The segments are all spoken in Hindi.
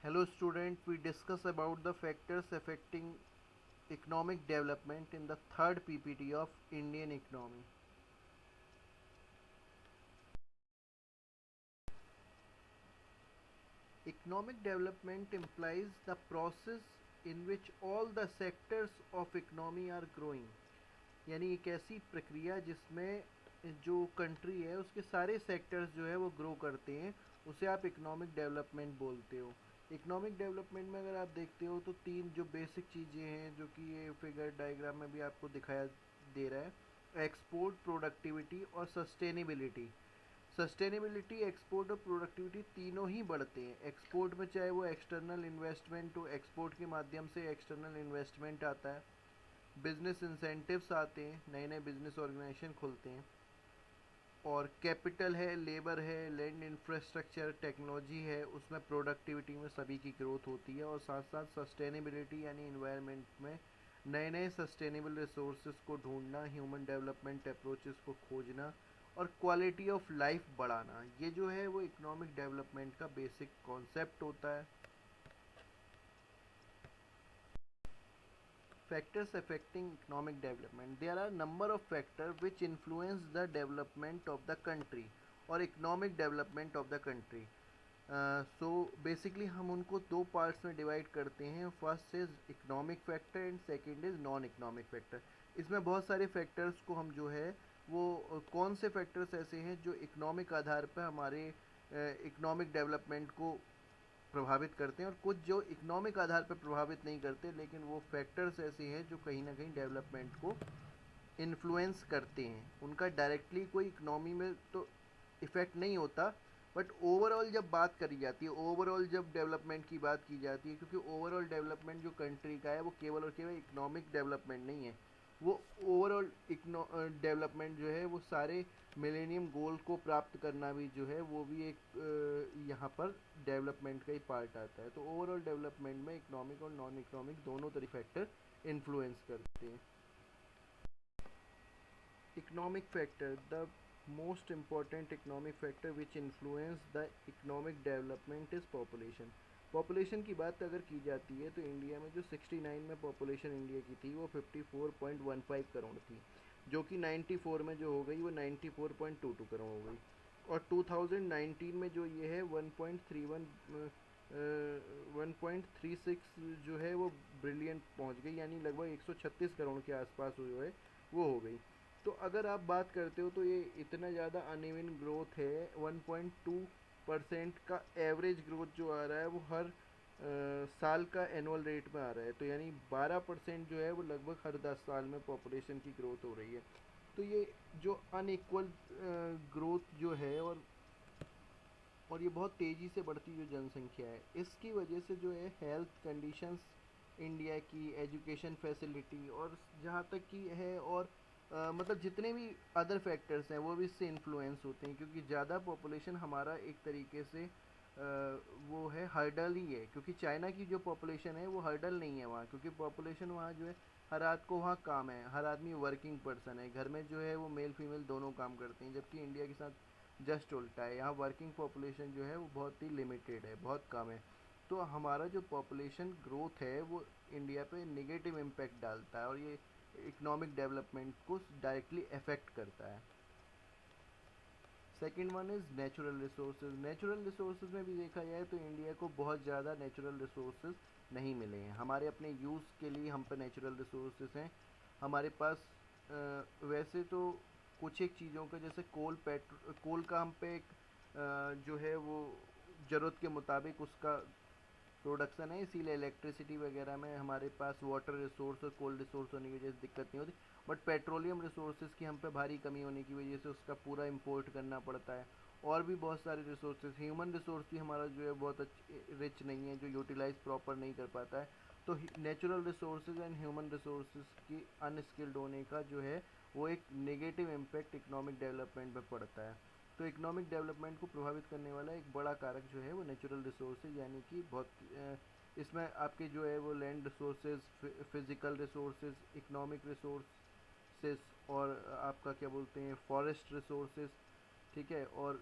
Hello student, we discuss about the factors affecting economic development in the third PPT of Indian economy. Economic development implies the process in which all the sectors of economy are growing. यानी एक ऐसी प्रक्रिया जिसमें जो कंट्री है उसके सारे सेक्टर्स जो है वो ग्रो करते हैं, उसे आप इकोनॉमिक डेवलपमेंट बोलते हो। इकोनॉमिक डेवलपमेंट में अगर आप देखते हो तो तीन जो बेसिक चीज़ें हैं जो कि ये फिगर डायग्राम में भी आपको दिखाया दे रहा है: एक्सपोर्ट, प्रोडक्टिविटी और सस्टेनेबिलिटी। सस्टेनेबिलिटी, एक्सपोर्ट और प्रोडक्टिविटी तीनों ही बढ़ते हैं। एक्सपोर्ट में चाहे वो एक्सटर्नल इन्वेस्टमेंट हो, एक्सपोर्ट के माध्यम से एक्सटर्नल इन्वेस्टमेंट आता है, बिजनेस इंसेंटिव्स आते हैं, नए नए बिजनेस ऑर्गेनाइजेशन खुलते हैं, और कैपिटल है, लेबर है, लैंड, इंफ्रास्ट्रक्चर, टेक्नोलॉजी है, उसमें प्रोडक्टिविटी में सभी की ग्रोथ होती है। और साथ साथ सस्टेनेबिलिटी यानी इन्वायरमेंट में नए नए सस्टेनेबल रिसोर्सेज को ढूंढना, ह्यूमन डेवलपमेंट अप्रोचेस को खोजना और क्वालिटी ऑफ लाइफ बढ़ाना, ये जो है वो इकोनॉमिक डेवलपमेंट का बेसिक कॉन्सेप्ट होता है। Factors affecting economic development: there are number of factors which influence the development of the country or economic development of the country. So basically हम उनको दो पार्ट्स में डिवाइड करते हैं। First is economic factor and second is non economic factor. इसमें बहुत सारे फैक्टर्स को हम जो है वो कौन से फैक्टर्स ऐसे हैं जो इकोनॉमिक आधार पर हमारे इकोनॉमिक डेवलपमेंट को प्रभावित करते हैं, और कुछ जो इकोनॉमिक आधार पर प्रभावित नहीं करते, लेकिन वो फैक्टर्स ऐसे हैं जो कहीं ना कहीं डेवलपमेंट को इन्फ्लुएंस करते हैं। उनका डायरेक्टली कोई इकोनॉमी में तो इफ़ेक्ट नहीं होता, बट ओवरऑल जब बात करी जाती है, ओवरऑल जब डेवलपमेंट की बात की जाती है, क्योंकि ओवरऑल डेवलपमेंट जो कंट्री का है वो केवल और केवल इकोनॉमिक डेवलपमेंट नहीं है, वो ओवरऑल डेवलपमेंट जो है वो सारे मिलेनियम गोल को प्राप्त करना भी जो है वो भी एक यहाँ पर डेवलपमेंट का ही पार्ट आता है। तो ओवरऑल डेवलपमेंट में इकोनॉमिक और नॉन इकोनॉमिक दोनों तरह फैक्टर इन्फ्लुएंस करते हैं। Economic factor: the most important economic factor which influence the economic development is population. Population की बात अगर की जाती है तो इंडिया में जो 69 में पॉपुलेशन इंडिया की थी वो 54.15 करोड़ थी, जो कि 94 में जो हो गई वो 94.22 करोड़ हो गई। और 2019 में जो ये है 1.36 जो है वो ब्रिलियंट पहुंच गई, यानी लगभग 136 करोड़ के आसपास जो है वो हो गई। तो अगर आप बात करते हो तो ये इतना ज़्यादा अनइवन ग्रोथ है। 1.2% का एवरेज ग्रोथ जो आ रहा है वो हर साल का एनुअल रेट में आ रहा है, तो यानी 12% जो है वो लगभग हर 10 साल में पॉपुलेशन की ग्रोथ हो रही है। तो ये जो अनइक्वल ग्रोथ जो है, और ये बहुत तेज़ी से बढ़ती जो जनसंख्या है, इसकी वजह से जो है हेल्थ कंडीशंस इंडिया की, एजुकेशन फैसिलिटी और जहाँ तक की है, और मतलब जितने भी अदर फैक्टर्स हैं वो भी इससे इन्फ्लुएंस होते हैं, क्योंकि ज़्यादा पॉपुलेशन हमारा एक तरीके से वो है हर्डल ही है, क्योंकि चाइना की जो पॉपुलेशन है वो हर्डल नहीं है वहाँ, क्योंकि पॉपुलेशन वहाँ जो है हर रात को वहाँ काम है, हर आदमी वर्किंग पर्सन है, घर में जो है वो मेल फीमेल दोनों काम करते हैं, जबकि इंडिया के साथ जस्ट उल्टा है। यहाँ वर्किंग पॉपुलेशन जो है वो बहुत ही लिमिटेड है, बहुत कम है। तो हमारा जो पॉपुलेशन ग्रोथ है वो इंडिया पे नेगेटिव इम्पैक्ट डालता है, और ये इकोनॉमिक डेवलपमेंट को डायरेक्टली अफेक्ट करता है। Second one is natural resources. Natural resources में भी देखा जाए तो इंडिया को बहुत ज़्यादा नेचुरल रिसोर्सेज नहीं मिले हैं। हमारे अपने यूज़ के लिए हम पे नेचुरल रिसोर्सेज हैं हमारे पास। वैसे तो कुछ एक चीज़ों का, जैसे कोल का हम पे एक जो है वो ज़रूरत के मुताबिक उसका प्रोडक्शन है, इसीलिए इलेक्ट्रिसिटी वगैरह में हमारे पास वाटर रिसोर्स और कोल्ड रिसोर्स होने की वजह से दिक्कत नहीं होती। बट पेट्रोलियम रिसोर्सेज की हम पे भारी कमी होने की वजह से उसका पूरा इंपोर्ट करना पड़ता है। और भी बहुत सारे रिसोर्सेज, ह्यूमन रिसोर्स भी हमारा जो है बहुत रिच नहीं है, जो यूटिलाइज प्रॉपर नहीं कर पाता है। तो natural resources and human resources की अनस्किल्ड होने का जो है वो एक नेगेटिव इम्पैक्ट इकोनॉमिक डेवलपमेंट पर पड़ता है। तो इकोनॉमिक डेवलपमेंट को प्रभावित करने वाला एक बड़ा कारक जो है वो नेचुरल रिसोर्सेज, यानी कि बहुत इसमें आपके जो है वो land resources, physical resources, economic resources, और आपका क्या बोलते हैं फॉरेस्ट रिसोर्सेज, ठीक है, और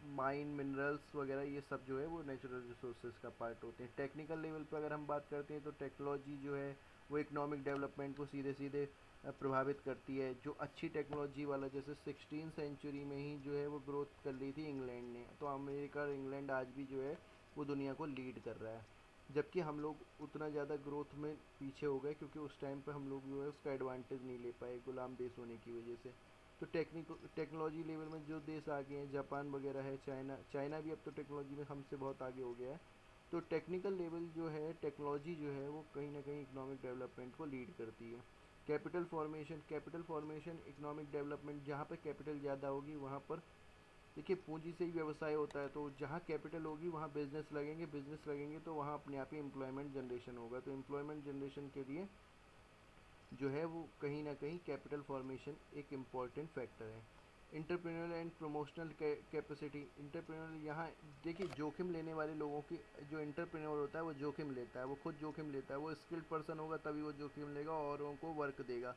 माइन मिनरल्स वगैरह ये सब जो है वो नेचुरल रिसोर्सेज का पार्ट होते हैं। टेक्निकल लेवल पर अगर हम बात करते हैं तो टेक्नोलॉजी जो है वो इकोनॉमिक डेवलपमेंट को सीधे सीधे प्रभावित करती है। जो अच्छी टेक्नोलॉजी वाला, जैसे 16 सेंचुरी में ही जो है वो ग्रोथ कर ली थी इंग्लैंड ने, तो अमेरिका और इंग्लैंड आज भी जो है वो दुनिया को लीड कर रहा है। जबकि हम लोग उतना ज़्यादा ग्रोथ में पीछे हो गए क्योंकि उस टाइम पे हम लोग जो है उसका एडवांटेज नहीं ले पाए गुलाम देश होने की वजह से। तो टेक्नोलॉजी लेवल में जो देश आगे हैं, जापान वगैरह है, चाइना चाइना भी अब तो टेक्नोलॉजी में हमसे बहुत आगे हो गया है। तो टेक्निकल लेवल जो है, टेक्नोलॉजी जो है वो कहीं ना कहीं इकोनॉमिक डेवलपमेंट को लीड करती है। कैपिटल फॉर्मेशन इकोनॉमिक डेवलपमेंट, जहाँ पे कैपिटल ज़्यादा होगी वहाँ पर, देखिए पूंजी से ही व्यवसाय होता है, तो जहाँ कैपिटल होगी वहाँ बिजनेस लगेंगे तो वहाँ अपने आप ही एम्प्लॉयमेंट जनरेशन होगा। तो एम्प्लॉयमेंट जनरेशन के लिए जो है वो कहीं ना कहीं कैपिटल फॉर्मेशन एक इम्पॉर्टेंट फैक्टर है। इंटरप्रेन्योरल एंड प्रमोशनल कैपेसिटी, इंटरप्रेन्योरल यहाँ देखिए जोखिम लेने वाले लोगों की, जो इंटरप्रेन्योर होता है वो जोखिम लेता है, वो खुद जोखिम लेता है, वो स्किल्ड पर्सन होगा तभी वो जोखिम लेगा और औरों को वर्क देगा।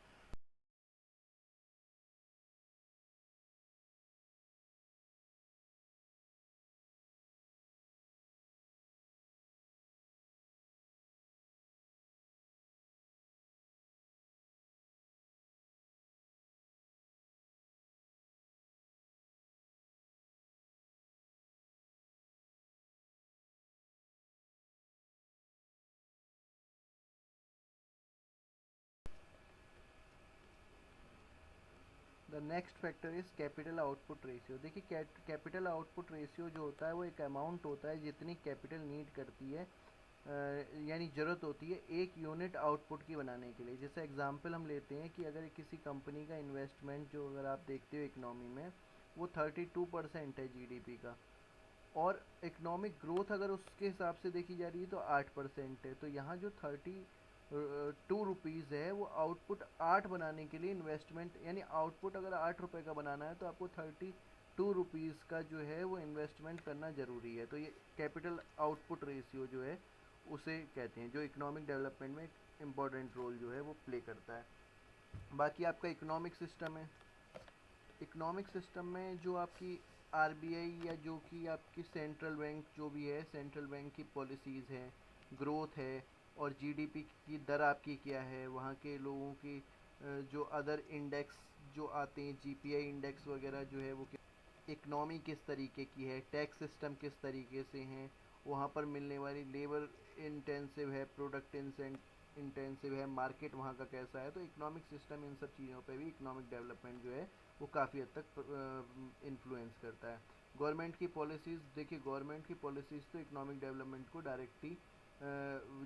The next factor is capital output ratio. देखिए कैपिटल आउटपुट रेशियो जो होता है वो एक अमाउंट होता है जितनी कैपिटल नीड करती है, यानी ज़रूरत होती है एक यूनिट आउटपुट की बनाने के लिए। जैसे एग्जांपल हम लेते हैं कि अगर किसी कंपनी का इन्वेस्टमेंट जो अगर आप देखते हो इकोनॉमी में, वो 32% है जीडीपी का, और इकोनॉमिक ग्रोथ अगर उसके हिसाब से देखी जा रही है तो 8% है। तो यहाँ जो 32 रुपीज़ है वो आउटपुट 8 बनाने के लिए इन्वेस्टमेंट, यानी आउटपुट अगर 8 रुपये का बनाना है तो आपको 32 रुपीज़ का जो है वो इन्वेस्टमेंट करना ज़रूरी है। तो ये कैपिटल आउटपुट रेशियो जो है उसे कहते हैं, जो इकोनॉमिक डेवलपमेंट में एक इम्पॉर्टेंट रोल जो है वो प्ले करता है। बाकी आपका इकोनॉमिक सिस्टम है, इकोनॉमिक सिस्टम में जो आपकी आरबीआई या जो कि आपकी सेंट्रल बैंक जो भी है, सेंट्रल बैंक की पॉलिसीज़ हैं, ग्रोथ है, और जीडीपी की दर आपकी क्या है, वहाँ के लोगों की जो अदर इंडेक्स जो आते हैं, जीपीआई इंडेक्स वगैरह जो है वो, इकनॉमी किस तरीके की है, टैक्स सिस्टम किस तरीके से हैं, वहाँ पर मिलने वाली लेबर इंटेंसिव है, प्रोडक्ट इंटेंसिव है, मार्केट वहाँ का कैसा है। तो इकोनॉमिक सिस्टम इन सब चीज़ों पे भी इकोनॉमिक डेवलपमेंट जो है वो काफ़ी हद तक इन्फ्लुएंस करता है। गवर्नमेंट की पॉलिसीज़, देखिए गवर्नमेंट की पॉलिसीज़ तो इकोनॉमिक डेवलपमेंट को डायरेक्टली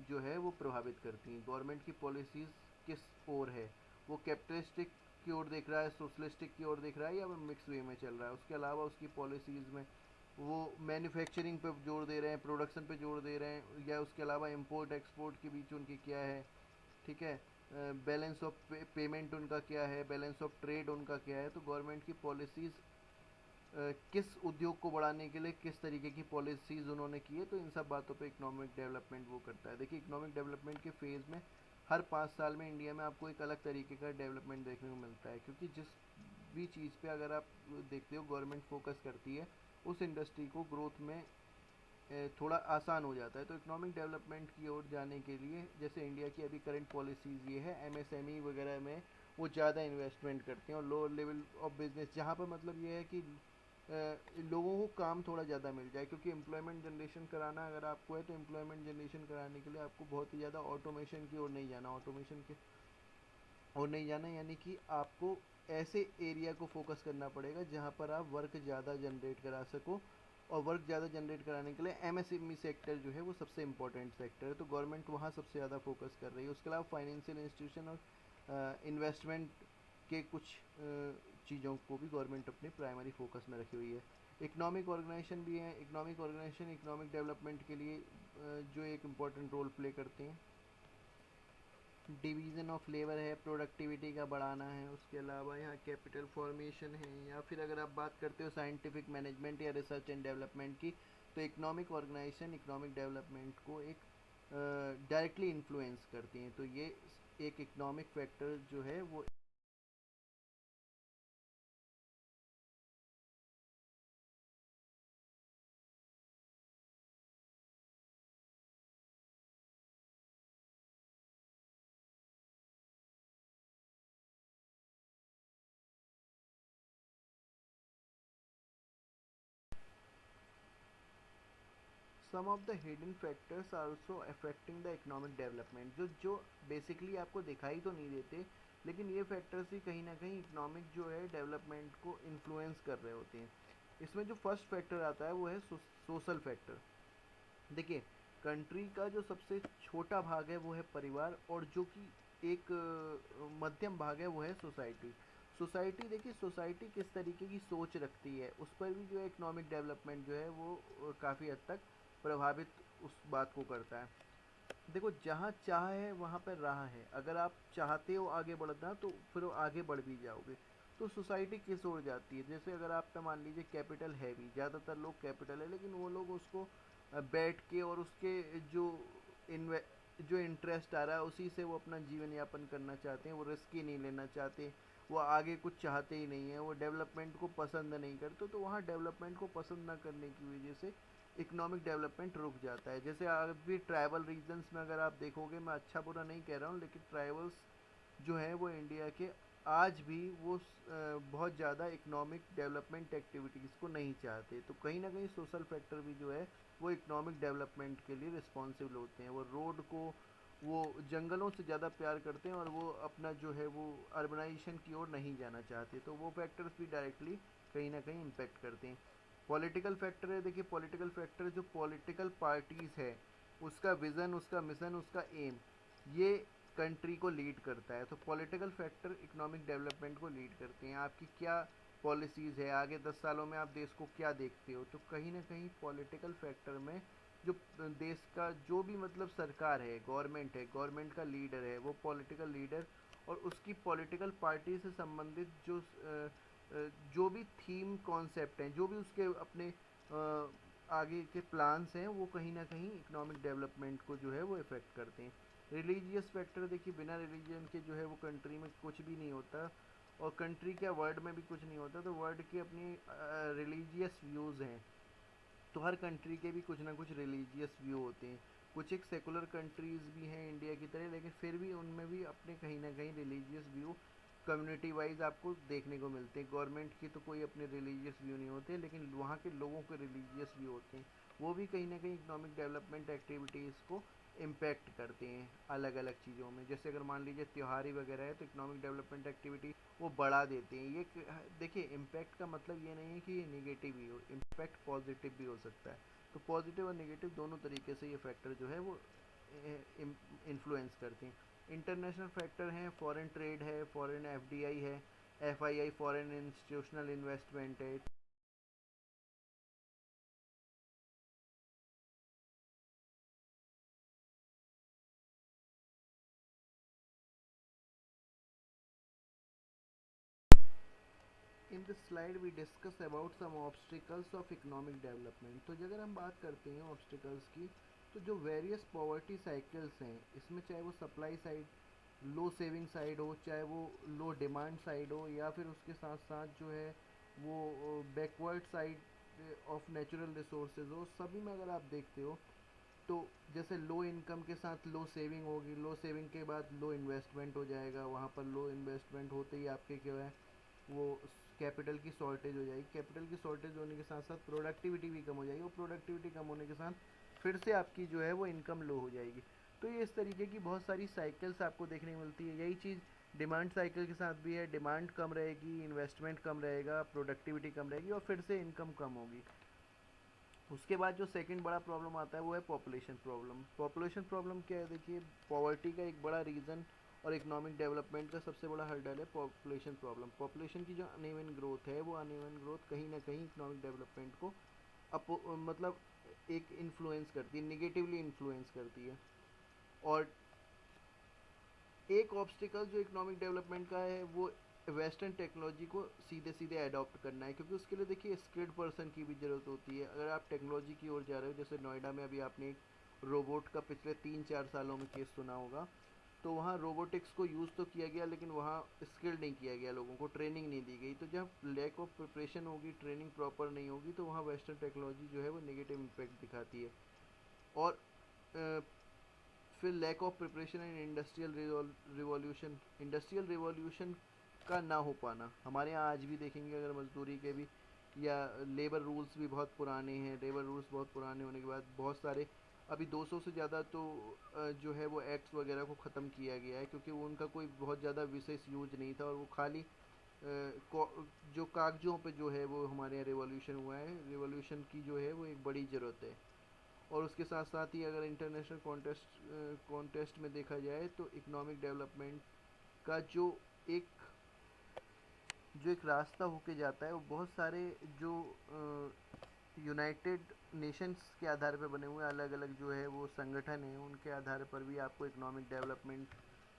जो है वो प्रभावित करती हैं। गवर्नमेंट की पॉलिसीज़ किस ओर है, वो कैपिटलिस्टिक की ओर देख रहा है, सोशलिस्टिक की ओर देख रहा है, या मिक्स वे में चल रहा है। उसके अलावा उसकी पॉलिसीज़ में वो मैन्युफैक्चरिंग पे जोर दे रहे हैं, प्रोडक्शन पे जोर दे रहे हैं, या उसके अलावा इंपोर्ट एक्सपोर्ट के बीच उनकी क्या है, ठीक है, बैलेंस ऑफ पेमेंट उनका क्या है, बैलेंस ऑफ ट्रेड उनका क्या है। तो गवर्नमेंट की पॉलिसीज़ किस उद्योग को बढ़ाने के लिए किस तरीके की पॉलिसीज़ उन्होंने की है, तो इन सब बातों पे इकोनॉमिक डेवलपमेंट वो करता है। देखिए इकोनॉमिक डेवलपमेंट के फेज़ में हर 5 साल में इंडिया में आपको एक अलग तरीके का डेवलपमेंट देखने को मिलता है, क्योंकि जिस भी चीज़ पे अगर आप देखते हो गवर्नमेंट फोकस करती है, उस इंडस्ट्री को ग्रोथ में थोड़ा आसान हो जाता है। तो इकोनॉमिक डेवलपमेंट की ओर जाने के लिए, जैसे इंडिया की अभी करंट पॉलिसीज़ ये है, एमएसएमई वगैरह में वो ज़्यादा इन्वेस्टमेंट करते हैं, और लोअर लेवल ऑफ बिजनेस जहाँ पर मतलब ये है कि लोगों को काम थोड़ा ज़्यादा मिल जाए, क्योंकि एम्प्लॉयमेंट जनरेशन कराना अगर आपको है तो एम्प्लॉयमेंट जनरेशन कराने के लिए आपको बहुत ही ज़्यादा ऑटोमेशन की ओर नहीं जाना, ऑटोमेशन के और नहीं जाना, यानी कि आपको ऐसे एरिया को फोकस करना पड़ेगा जहाँ पर आप वर्क ज़्यादा जनरेट करा सको। और वर्क ज़्यादा जनरेट कराने के लिए एमएसएमई सेक्टर जो है वो सबसे इम्पोर्टेंट सेक्टर है, तो गवर्नमेंट वहाँ सबसे ज़्यादा फोकस कर रही है। उसके अलावा फाइनेंशियल इंस्टीट्यूशन और इन्वेस्टमेंट के कुछ चीज़ों को भी गवर्नमेंट अपने प्राइमरी फोकस में रखी हुई है। इकोनॉमिक ऑर्गेनाइजेशन भी है, इकोनॉमिक ऑर्गेनाइजेशन इकोनॉमिक डेवलपमेंट के लिए जो एक इम्पॉर्टेंट रोल प्ले करते हैं। डिवीज़न ऑफ लेबर है, प्रोडक्टिविटी का बढ़ाना है, उसके अलावा यहाँ कैपिटल फॉर्मेशन है, या फिर अगर आप बात करते हो साइंटिफिक मैनेजमेंट या रिसर्च एंड डेवलपमेंट की, तो इकोनॉमिक ऑर्गेनाइजेशन इकोनॉमिक डेवलपमेंट को एक डायरेक्टली इन्फ्लुएंस करती हैं। तो ये एक इकोनॉमिक फैक्टर जो है वो some of the hidden factors are also affecting the economic development, जो बेसिकली आपको दिखाई तो नहीं देते, लेकिन ये फैक्टर्स ही कहीं ना कहीं इकोनॉमिक जो है डेवलपमेंट को इन्फ्लुएंस कर रहे होते हैं। इसमें जो फर्स्ट फैक्टर आता है वो है सोशल फैक्टर। देखिए, कंट्री का जो सबसे छोटा भाग है वो है परिवार, और जो कि एक मध्यम भाग है वो है सोसाइटी। सोसाइटी, देखिए सोसाइटी किस तरीके की सोच रखती है उस पर भी जो है इकोनॉमिक डेवलपमेंट जो है वो काफ़ी हद तक प्रभावित उस बात को करता है। देखो, जहाँ चाह है वहाँ पर राह है, अगर आप चाहते हो आगे बढ़ना तो फिर वो आगे बढ़ भी जाओगे। तो सोसाइटी किस ओर जाती है, जैसे अगर आप पे मान लीजिए कैपिटल है भी, ज़्यादातर लोग कैपिटल है लेकिन वो लोग उसको बैठ के और उसके जो इन्वे जो इंटरेस्ट आ रहा है उसी से वो अपना जीवन यापन करना चाहते हैं, वो रिस्क ही नहीं लेना चाहते, वो आगे कुछ चाहते ही नहीं है, वो डेवलपमेंट को पसंद नहीं करते, तो वहाँ डेवलपमेंट को पसंद ना करने की वजह से इकोनॉमिक डेवलपमेंट रुक जाता है। जैसे अभी ट्राइबल रीजन्स में अगर आप देखोगे, मैं अच्छा बुरा नहीं कह रहा हूँ, लेकिन ट्राइबल्स जो हैं वो इंडिया के आज भी वो बहुत ज़्यादा इकोनॉमिक डेवलपमेंट एक्टिविटीज़ को नहीं चाहते। तो कहीं ना कहीं सोशल फैक्टर भी जो है वो इकोनॉमिक डेवलपमेंट के लिए रिस्पॉन्सिबल होते हैं। वो रोड को, वो जंगलों से ज़्यादा प्यार करते हैं और वो अपना जो है वो अर्बनाइजेशन की ओर नहीं जाना चाहते, तो वो फैक्टर्स भी डायरेक्टली कहीं ना कहीं इम्पेक्ट करते हैं। पॉलिटिकल फैक्टर है, देखिए पॉलिटिकल फैक्टर जो पॉलिटिकल पार्टीज़ है उसका विज़न, उसका मिशन, उसका एम, ये कंट्री को लीड करता है। तो पॉलिटिकल फैक्टर इकोनॉमिक डेवलपमेंट को लीड करते हैं। आपकी क्या पॉलिसीज़ है, आगे 10 सालों में आप देश को क्या देखते हो, तो कहीं ना कहीं पॉलिटिकल फैक्टर में जो देश का जो भी मतलब सरकार है, गवर्नमेंट का लीडर है, वो पॉलिटिकल लीडर और उसकी पॉलिटिकल पार्टी से संबंधित जो भी थीम कॉन्सेप्ट हैं, जो भी उसके अपने आगे के प्लान्स हैं, वो कहीं ना कहीं इकोनॉमिक डेवलपमेंट को जो है वो इफ़ेक्ट करते हैं। रिलीजियस फैक्टर, देखिए बिना रिलीजन के जो है वो कंट्री में कुछ भी नहीं होता, और कंट्री क्या वर्ल्ड में भी कुछ नहीं होता। तो वर्ल्ड की अपनी रिलीजियस व्यूज़ हैं, तो हर कंट्री के भी कुछ ना कुछ रिलीजियस व्यू होते हैं। कुछ एक सेकुलर कंट्रीज़ भी हैं इंडिया की तरह, लेकिन फिर भी उनमें भी अपने कहीं ना कहीं रिलीजियस व्यू कम्युनिटी वाइज आपको देखने को मिलते हैं। गवर्नमेंट की तो कोई अपने रिलीजियस व्यू नहीं होते, लेकिन वहाँ के लोगों के रिलीजियस व्यू होते हैं। वो भी कहीं ना कहीं इकोनॉमिक डेवलपमेंट एक्टिविटीज़ को इम्पैक्ट करते हैं अलग अलग चीज़ों में। जैसे अगर मान लीजिए त्योहारी वगैरह है तो इकोनॉमिक डेवलपमेंट एक्टिविटी वो बढ़ा देते हैं। ये देखिए, इम्पैक्ट का मतलब ये नहीं है कि ये निगेटिव ही हो, इम्पैक्ट पॉजिटिव भी हो सकता है। तो पॉजिटिव और निगेटिव दोनों तरीके से ये फैक्टर जो है वो इन्फ्लुएंस करते हैं। इंटरनेशनल फैक्टर हैं, फॉरेन ट्रेड है, फॉरेन एफडीआई है, एफआईआई फॉरेन इंस्टीट्यूशनल इन्वेस्टमेंट है। In this slide we discuss about some obstacles of economic development. तो अगर हम बात करते हैं ऑब्स्टिकल्स की, तो जो वेरियस पॉवर्टी साइकिल्स हैं इसमें, चाहे वो सप्लाई साइड लो सेविंग साइड हो, चाहे वो लो डिमांड साइड हो, या फिर उसके साथ साथ जो है वो backward side of natural resources हो, सभी में अगर आप देखते हो तो जैसे लो इनकम के साथ लो सेविंग होगी, लो सेविंग के बाद लो इन्वेस्टमेंट हो जाएगा, वहाँ पर लो इन्वेस्टमेंट होते ही आपके क्या है वो कैपिटल की शॉर्टेज हो जाएगी। कैपिटल की शॉर्टेज होने के साथ साथ प्रोडक्टिविटी भी कम हो जाएगी, और प्रोडक्टिविटी कम होने के साथ फिर से आपकी जो है वो इनकम लो हो जाएगी। तो ये इस तरीके की बहुत सारी साइकिल्स आपको देखने को मिलती है। यही चीज़ डिमांड साइकिल के साथ भी है, डिमांड कम रहेगी, इन्वेस्टमेंट कम रहेगा, प्रोडक्टिविटी कम रहेगी और फिर से इनकम कम होगी। उसके बाद जो सेकंड बड़ा प्रॉब्लम आता है वो है पॉपुलेशन प्रॉब्लम। पॉपुलेशन प्रॉब्लम क्या है, देखिए पॉवर्टी का एक बड़ा रीज़न और इकोनॉमिक डेवलपमेंट का सबसे बड़ा हर्डल है पॉपुलेशन प्रॉब्लम। पॉपुलेशन की जो अनइवन ग्रोथ है, वो अनइवन ग्रोथ कहीं ना कहीं इकोनॉमिक डेवलपमेंट को मतलब एक इन्फ्लुएंस करती है, निगेटिवली इन्फ्लुएंस करती है। और एक ऑब्स्टिकल जो इकोनॉमिक डेवलपमेंट का है वो वेस्टर्न टेक्नोलॉजी को सीधे सीधे अडॉप्ट करना है, क्योंकि उसके लिए देखिए स्किल्ड पर्सन की भी ज़रूरत होती है। अगर आप टेक्नोलॉजी की ओर जा रहे हो, जैसे नोएडा में अभी आपने एक रोबोट का पिछले 3-4 सालों में केस सुना होगा, तो वहाँ रोबोटिक्स को यूज़ तो किया गया लेकिन वहाँ स्किल्ड नहीं किया गया, लोगों को ट्रेनिंग नहीं दी गई। तो जब लैक ऑफ प्रिपरेशन होगी, ट्रेनिंग प्रॉपर नहीं होगी, तो वहाँ वेस्टर्न टेक्नोलॉजी जो है वो नेगेटिव इम्पैक्ट दिखाती है। और फिर lack of preparation and industrial revolution का ना हो पाना। हमारे यहाँ आज भी देखेंगे अगर मजदूरी के भी या लेबर रूल्स भी बहुत पुराने हैं। लेबर रूल्स बहुत पुराने होने के बाद बहुत सारे अभी 200 से ज़्यादा तो जो है वो एक्ट्स वगैरह को ख़त्म किया गया है, क्योंकि वो उनका कोई बहुत ज़्यादा विशेष यूज नहीं था, और वो खाली जो कागजों पे जो है वो हमारे यहाँ रिवॉल्यूशन हुआ है। रिवॉल्यूशन की जो है वो एक बड़ी ज़रूरत है। और उसके साथ साथ ही अगर इंटरनेशनल कॉन्टेस्ट में देखा जाए तो इकोनॉमिक डेवलपमेंट का एक रास्ता होके जाता है, वो बहुत सारे जो यूनाइटेड नेशंस के आधार पर बने हुए अलग अलग जो है वो संगठन हैं, उनके आधार पर भी आपको इकोनॉमिक डेवलपमेंट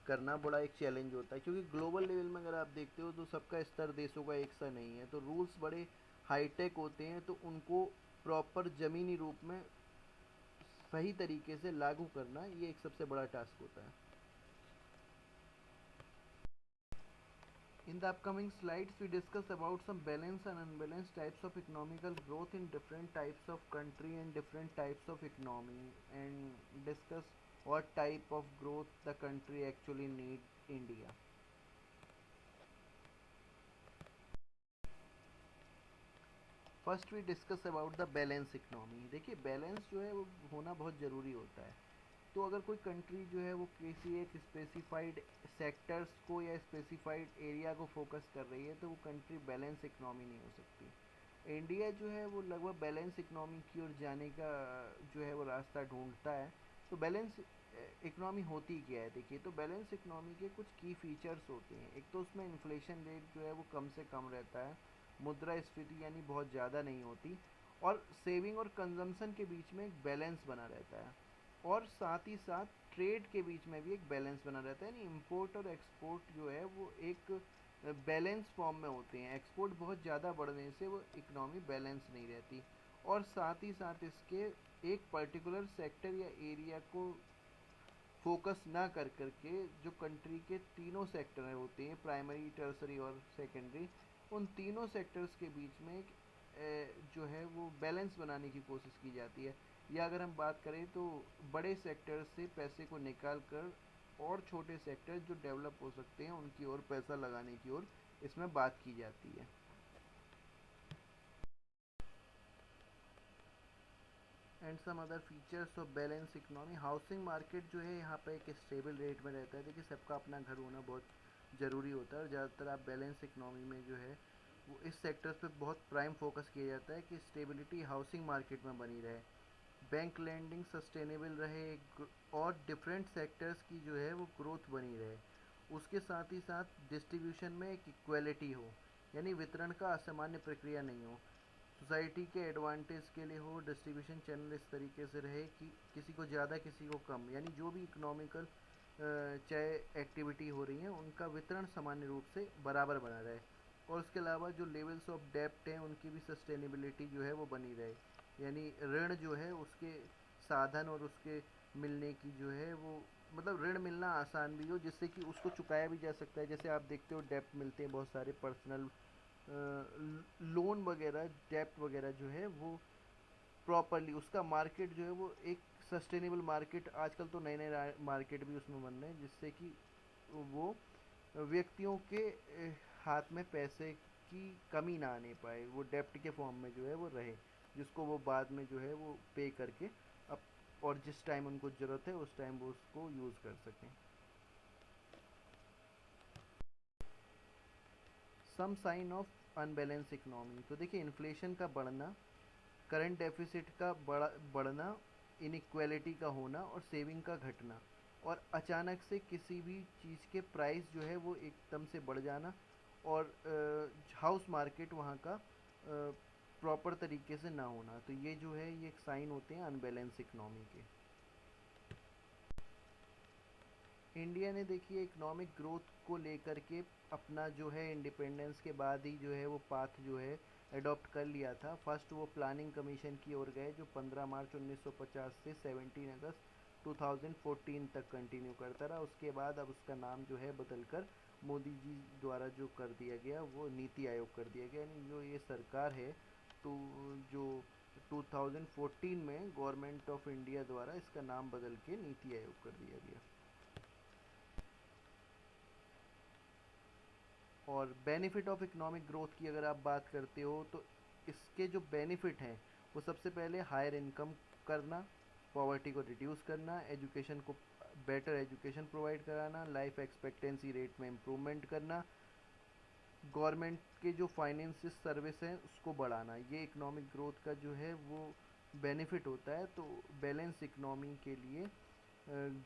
करना बड़ा एक चैलेंज होता है, क्योंकि ग्लोबल लेवल में अगर आप देखते हो तो सबका स्तर देशों का एक सा नहीं है, तो रूल्स बड़े हाईटेक होते हैं, तो उनको प्रॉपर ज़मीनी रूप में सही तरीके से लागू करना ये एक सबसे बड़ा टास्क होता है। In the upcoming slides, we discuss about some balanced and unbalanced types of economical growth in different types of country and different types of economy, and discuss what type of growth the country actually need India. First we discuss about the balance economy. देखिए बैलेंस जो है वो होना बहुत ज़रूरी होता है। तो अगर कोई कंट्री जो है वो किसी एक स्पेसिफाइड सेक्टर्स को या स्पेसिफाइड एरिया को फोकस कर रही है तो वो कंट्री बैलेंस इकनॉमी नहीं हो सकती। इंडिया जो है वो लगभग बैलेंस इकनॉमी की ओर जाने का जो है वो रास्ता ढूंढता है। तो बैलेंस इकनॉमी होती क्या है, देखिए तो बैलेंस इकनॉमी के कुछ की फीचर्स होते हैं। एक तो उसमें इन्फ्लेशन रेट जो है वो कम से कम रहता है, मुद्रास्फीति यानी बहुत ज़्यादा नहीं होती, और सेविंग और कंजम्पशन के बीच में एक बैलेंस बना रहता है, और साथ ही साथ ट्रेड के बीच में भी एक बैलेंस बना रहता है, यानी इंपोर्ट और एक्सपोर्ट जो है वो एक बैलेंस फॉर्म में होते हैं। एक्सपोर्ट बहुत ज़्यादा बढ़ने से वो इकनॉमी बैलेंस नहीं रहती, और साथ ही साथ इसके एक पर्टिकुलर सेक्टर या एरिया को फोकस ना कर करके जो कंट्री के तीनों सेक्टर होते हैं, प्राइमरी टर्सरी और सेकेंडरी, उन तीनों सेक्टर्स के बीच में एक जो है वो बैलेंस बनाने की कोशिश की जाती है। या अगर हम बात करें तो बड़े सेक्टर से पैसे को निकाल कर और छोटे सेक्टर जो डेवलप हो सकते हैं उनकी ओर पैसा लगाने की ओर इसमें बात की जाती है। And some other features of balance economy, housing market जो है यहाँ पे एक स्टेबल रेट में रहता है। देखिए सबका अपना घर होना बहुत ज़रूरी होता है, और ज़्यादातर आप बैलेंस इकनॉमी में जो है वो इस सेक्टर्स पे बहुत प्राइम फोकस किया जाता है कि स्टेबिलिटी हाउसिंग मार्केट में बनी रहे, बैंक लैंडिंग सस्टेनेबल रहे, और डिफरेंट सेक्टर्स की जो है वो ग्रोथ बनी रहे। उसके साथ ही साथ डिस्ट्रीब्यूशन में एक इक्वलिटी हो, यानी वितरण का असामान्य प्रक्रिया नहीं हो, सोसाइटी के एडवांटेज के लिए हो, डिस्ट्रीब्यूशन चैनल इस तरीके से रहे कि किसी को ज़्यादा किसी को कम, यानी जो भी इकोनॉमिकल चाहे एक्टिविटी हो रही है उनका वितरण सामान्य रूप से बराबर बना रहे, और उसके अलावा जो लेवल्स ऑफ डेप्ट हैं उनकी भी सस्टेनेबिलिटी जो है वो बनी रहे, यानी ऋण जो है उसके साधन और उसके मिलने की जो है वो मतलब ऋण मिलना आसान भी हो जिससे कि उसको चुकाया भी जा सकता है। जैसे आप देखते हो डेप्ट मिलते हैं बहुत सारे पर्सनल लोन वगैरह, डेप्ट वगैरह जो है वो प्रॉपरली उसका मार्केट जो है वो एक सस्टेनेबल मार्केट, आजकल तो नए नए मार्केट भी उसमें बन रहे हैं जिससे कि वो व्यक्तियों के हाथ में पैसे की कमी ना आने पाए, वो डेप्ट के फॉर्म में जो है वो रहे, जिसको वो बाद में जो है वो पे करके अब और जिस टाइम उनको ज़रूरत है उस टाइम वो उसको यूज़ कर सकें। Some sign of unbalance economy, तो देखिए इन्फ्लेशन का बढ़ना, करंट डेफिसिट का बढ़ना, इनइक्वालिटी का होना और सेविंग का घटना, और अचानक से किसी भी चीज़ के प्राइस जो है वो एकदम से बढ़ जाना, और हाउस मार्केट वहाँ का प्रॉपर तरीके से ना होना, तो ये जो है ये एक साइन होते हैं अनबैलेंस इकनॉमी के। इंडिया ने देखिए इकोनॉमिक ग्रोथ को लेकर के अपना जो है इंडिपेंडेंस के बाद ही जो है वो पाथ जो है अडॉप्ट कर लिया था। फर्स्ट वो प्लानिंग कमीशन की ओर गए जो 15 मार्च 1950 से 17 अगस्त 2014 तक कंटिन्यू करता रहा। उसके बाद अब उसका नाम जो है बदलकर मोदी जी द्वारा जो कर दिया गया वो नीति आयोग कर दिया गया, यानी जो ये सरकार है तो जो 2014 में गवर्नमेंट ऑफ इंडिया द्वारा इसका नाम बदल के नीति आयोग कर दिया गया। और बेनिफिट ऑफ इकोनॉमिक ग्रोथ की अगर आप बात करते हो तो इसके जो बेनिफिट हैं वो सबसे पहले हायर इनकम करना, पॉवर्टी को रिड्यूस करना, एजुकेशन को बेटर एजुकेशन प्रोवाइड कराना, लाइफ एक्सपेक्टेंसी रेट में इम्प्रूवमेंट करना, गवर्नमेंट के जो फाइनेंसिस सर्विस हैं उसको बढ़ाना, ये इकोनॉमिक ग्रोथ का जो है वो बेनिफिट होता है। तो बैलेंस इकोनॉमी के लिए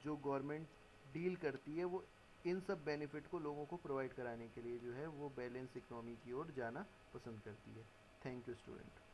जो गवर्नमेंट डील करती है वो इन सब बेनिफिट को लोगों को प्रोवाइड कराने के लिए जो है वो बैलेंस इकोनॉमी की ओर जाना पसंद करती है। Thank you student.